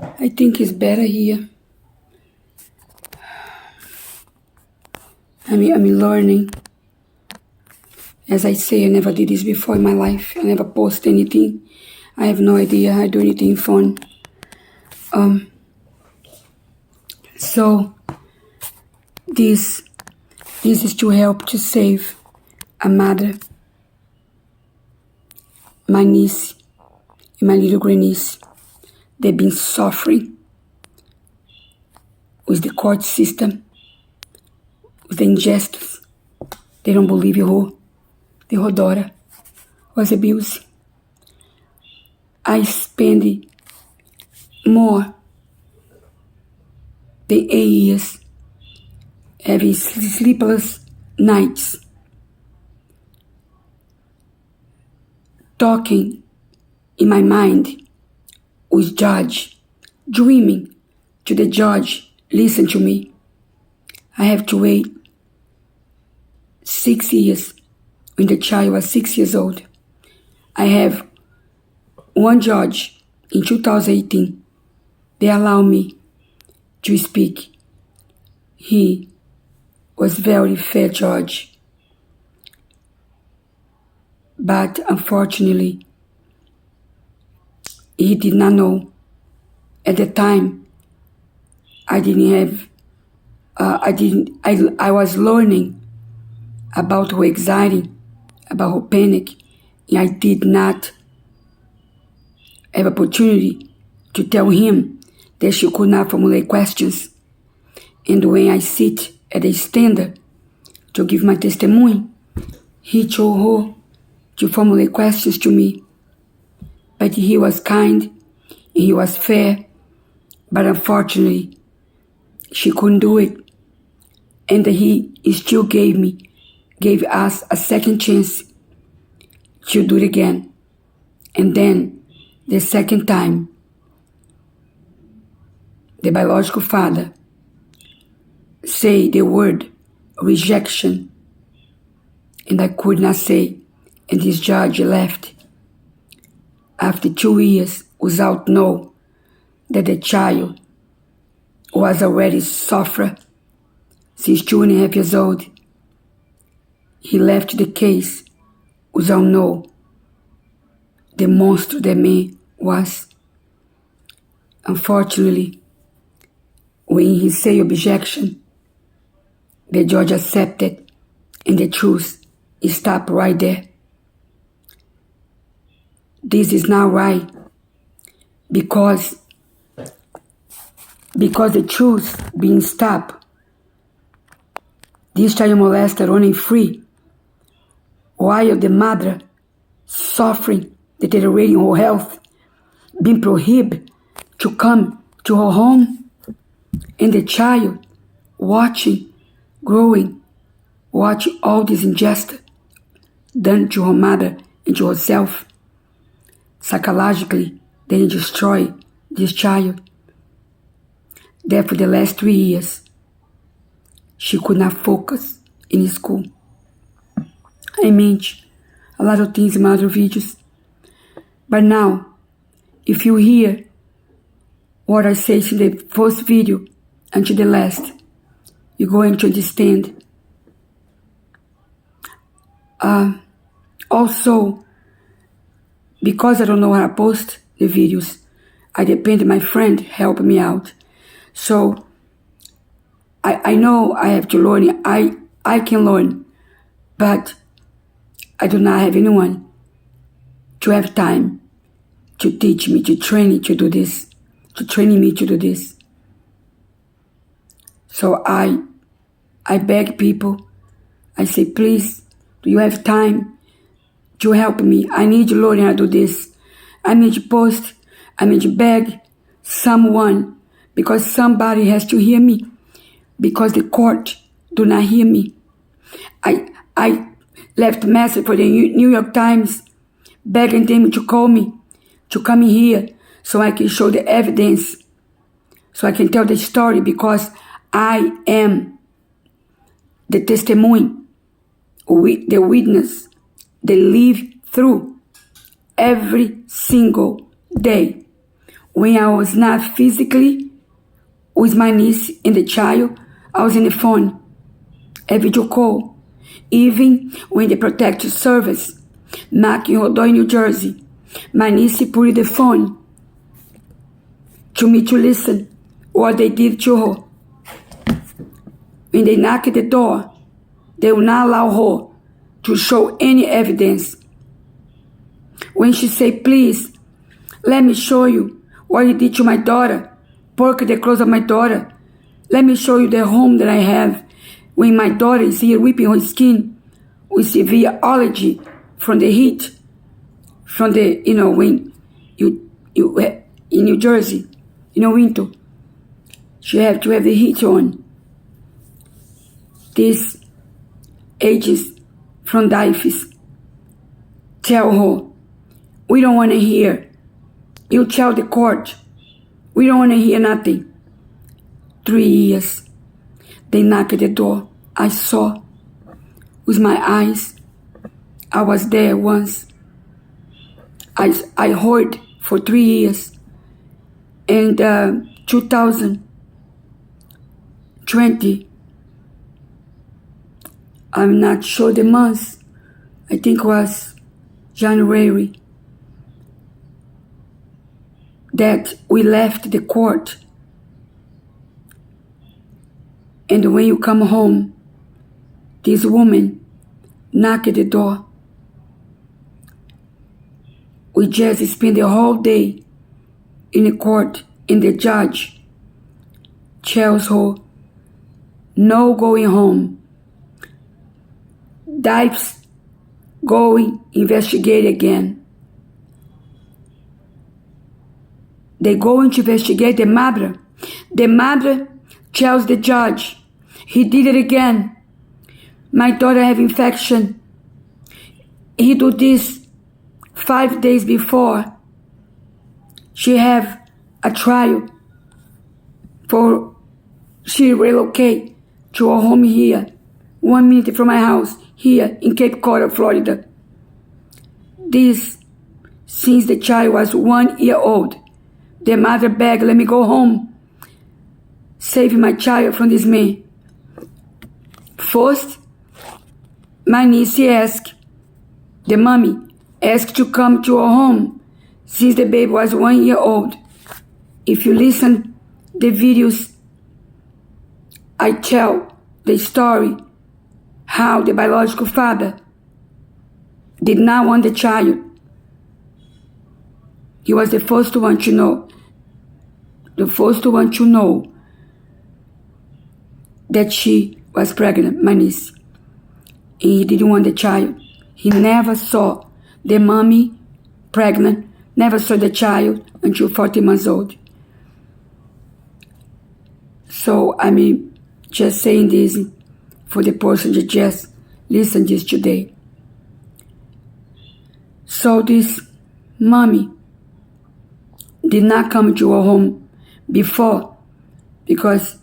I think it's better here. I'm learning. As I say, I never did this before in my life. I never post anything. I have no idea how to do anything fun. So this is to help to save a mother, my niece, and my little grandniece. They've been suffering with the court system, with the injustice. They don't believe who the whole daughter was abused. I spent more than 8 years having sleepless nights, talking in my mind with judge, dreaming to the judge, listen to me. I have to wait 6 years when the child was 6 years old. I have one judge in 2018. They allow me to speak. He was very fair judge. But unfortunately, he did not know. At the time, I didn't have, I was learning about her anxiety, about her panic, and I did not have opportunity to tell him that she could not formulate questions. And when I sit at the stand to give my testimony, he told her to formulate questions to me. But he was kind and he was fair, but unfortunately, she couldn't do it. And he still gave us a second chance to do it again. And then, the second time, the biological father say the word rejection, and I could not say, and this judge left. After 2 years, without know that the child was already suffering since 2.5 years old, he left the case without know the monster that man was. Unfortunately, when he say objection, the judge accepted, and the truth stopped right there. This is not right, because the truth being stopped, this child molester running free, while the mother suffering, deteriorating her health, being prohibited to come to her home, and the child watching, growing, watching all this injustice done to her mother and to herself. Psychologically, they destroy this child. That for the last 3 years, she could not focus in school. I mentioned a lot of things in my other videos. But now, if you hear what I say in the first video until the last, you're going to understand. Also, because I don't know how to post the videos, I depend on my friend help me out. So, I know I have to learn. I can learn, but I do not have anyone to have time to teach me, to train me to do this, to train me to do this. So I beg people, I say, please, do you have time to help me? I need to learn how to do this. I need to post, I need to beg someone, because somebody has to hear me, because the court do not hear me. I left a message for the New York Times, begging them to call me, to come in here, so I can show the evidence, so I can tell the story, because I am the testimony, the witness, they live through every single day When I was not physically with my niece and the child, I was in the phone, a video call. Even when the protective service knocked in Rodoi, New Jersey, my niece put the phone to me to listen what they did to her. When they knocked the door, they will not allow her to show any evidence. When she said, please, let me show you what you did to my daughter, poke the clothes of my daughter. Let me show you the home that I have when my daughter is here weeping her skin with severe allergy from the heat, from the, when you in New Jersey, winter, she have to have the heat on. These ages from diaphysis tell her, we don't want to hear. You tell the court. We don't want to hear nothing. 3 years. They knocked at the door. I saw with my eyes. I was there once. I heard for 3 years. And 2020, I'm not sure the month, I think it was January, that we left the court. And when you come home, this woman knocked at the door. We just spent the whole day in the court, and the judge tells her, no going home. Dives going, investigate again. They go to investigate the mother. The mother tells the judge, he did it again. My daughter have infection. He do this 5 days before. She have a trial for she relocate to a home here, 1 minute from my house, here in Cape Coral, Florida. This since the child was 1 year old. The mother begged, let me go home. Save my child from this man. First, my niece asked, the mommy asked to come to her home since the baby was 1 year old. If you listen the videos, I tell the story how the biological father did not want the child. He was the first one to know. The first one to know that she was pregnant, my niece. And he didn't want the child. He never saw the mommy pregnant, never saw the child until 40 months old. So, just saying this for the person that just listened this today. So this mommy did not come to our home before because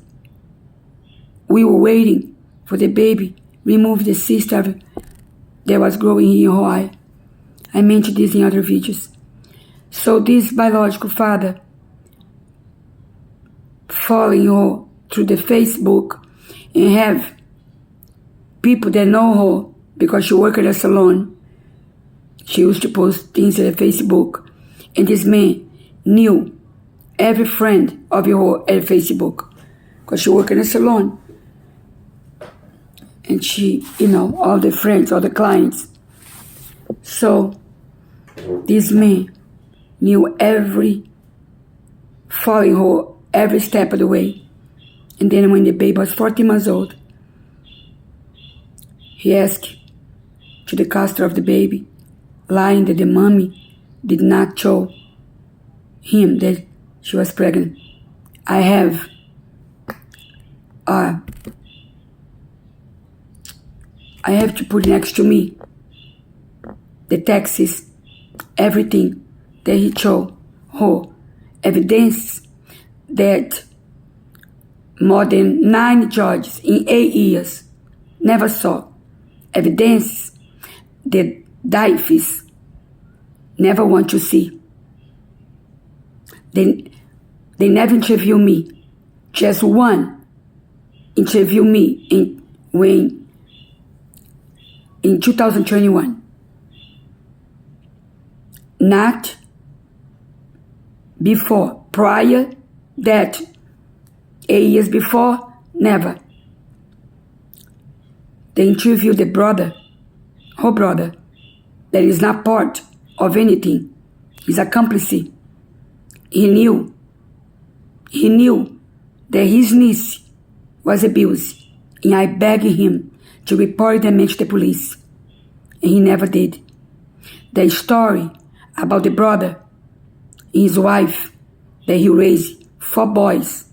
we were waiting for the baby, remove the cyst that was growing in her eye. I mentioned this in other videos. So this biological father following her through the Facebook and have people that know her because she worked at a salon. She used to post things on Facebook. And this man knew every friend of her at Facebook because she worked in a salon. And she, all the friends, all the clients. So this man knew following her every step of the way. And then when the baby was 40 months old, he asked to the caster of the baby, lying that the mommy did not show him that she was pregnant. I have to put next to me the taxes, everything that he showed her, evidence that more than 9 judges in 8 years never saw, evidence that diaphysis never want to see. They never interviewed me. Just one interviewed me in 2021. Not before. Prior that, 8 years before, never. They interviewed the brother, her brother, that is not part of anything. He's accomplice. He knew that his niece was abused, and I begged him to report them to the police, and he never did. The story about the brother and his wife, that he raised 4 boys,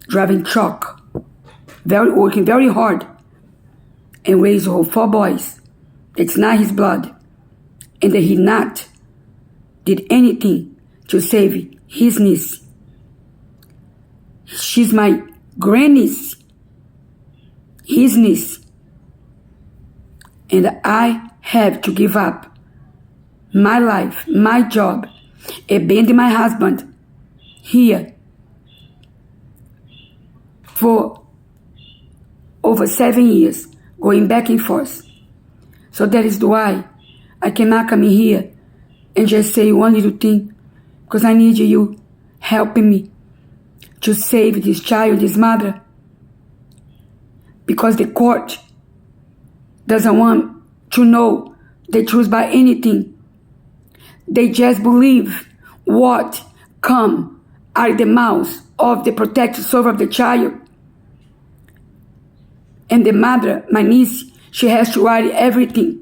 driving truck, working very hard, and raised 4 boys. It's not his blood, and that he not did anything to save his niece. She's my grandniece, his niece, and I have to give up my life, my job, abandon my husband here for over 7 years, going back and forth. So that is why I cannot come in here and just say one little thing, because I need you helping me to save this child, this mother, because the court doesn't want to know the truth by anything. They just believe what come out of the mouth of the protective soul of the child. And the mother, my niece, she has to write everything.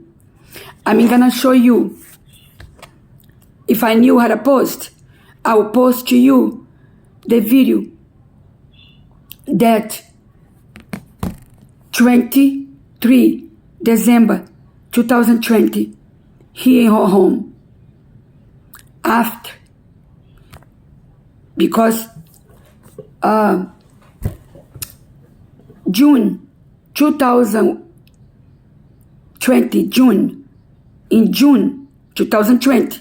I'm gonna show you. If I knew how to post, I will post to you the video that 23 December 2020, here in her home. After, because June 2020, in June 2020,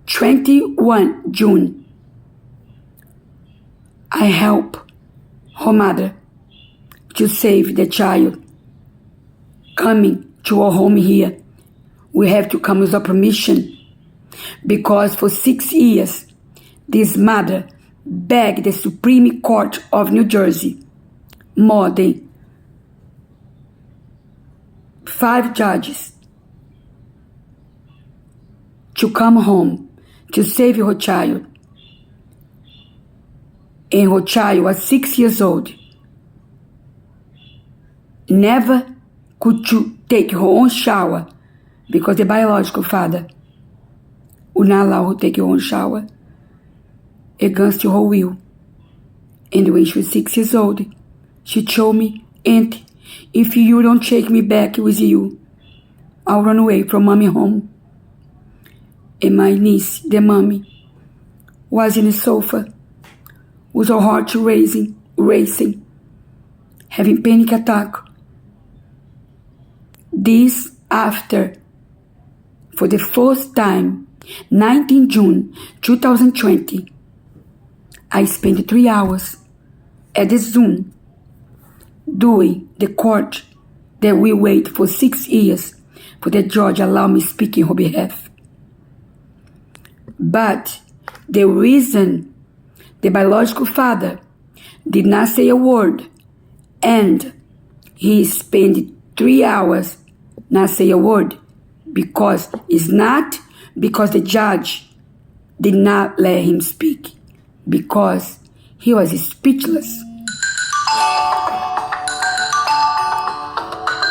21 June, I help her mother to save the child coming to our home here. We have to come with a permission, because for 6 years, this mother begged the Supreme Court of New Jersey, more than 5 judges, to come home to save her child. And her child was 6 years old. Never could take her own shower, because the biological father would not allow her to take her own shower against her will. And when she was 6 years old, she told me, "Auntie, if you don't take me back with you, I'll run away from mommy home." And my niece, the mommy, was in the sofa with her heart racing, having panic attack. This after, for the first time, 19 June 2020, I spent 3 hours at the Zoom doing the court that we wait for 6 years for the judge allow me speak in her behalf. But the reason the biological father did not say a word, and he spent 3 hours not say a word, because it's not because the judge did not let him speak, because he was speechless.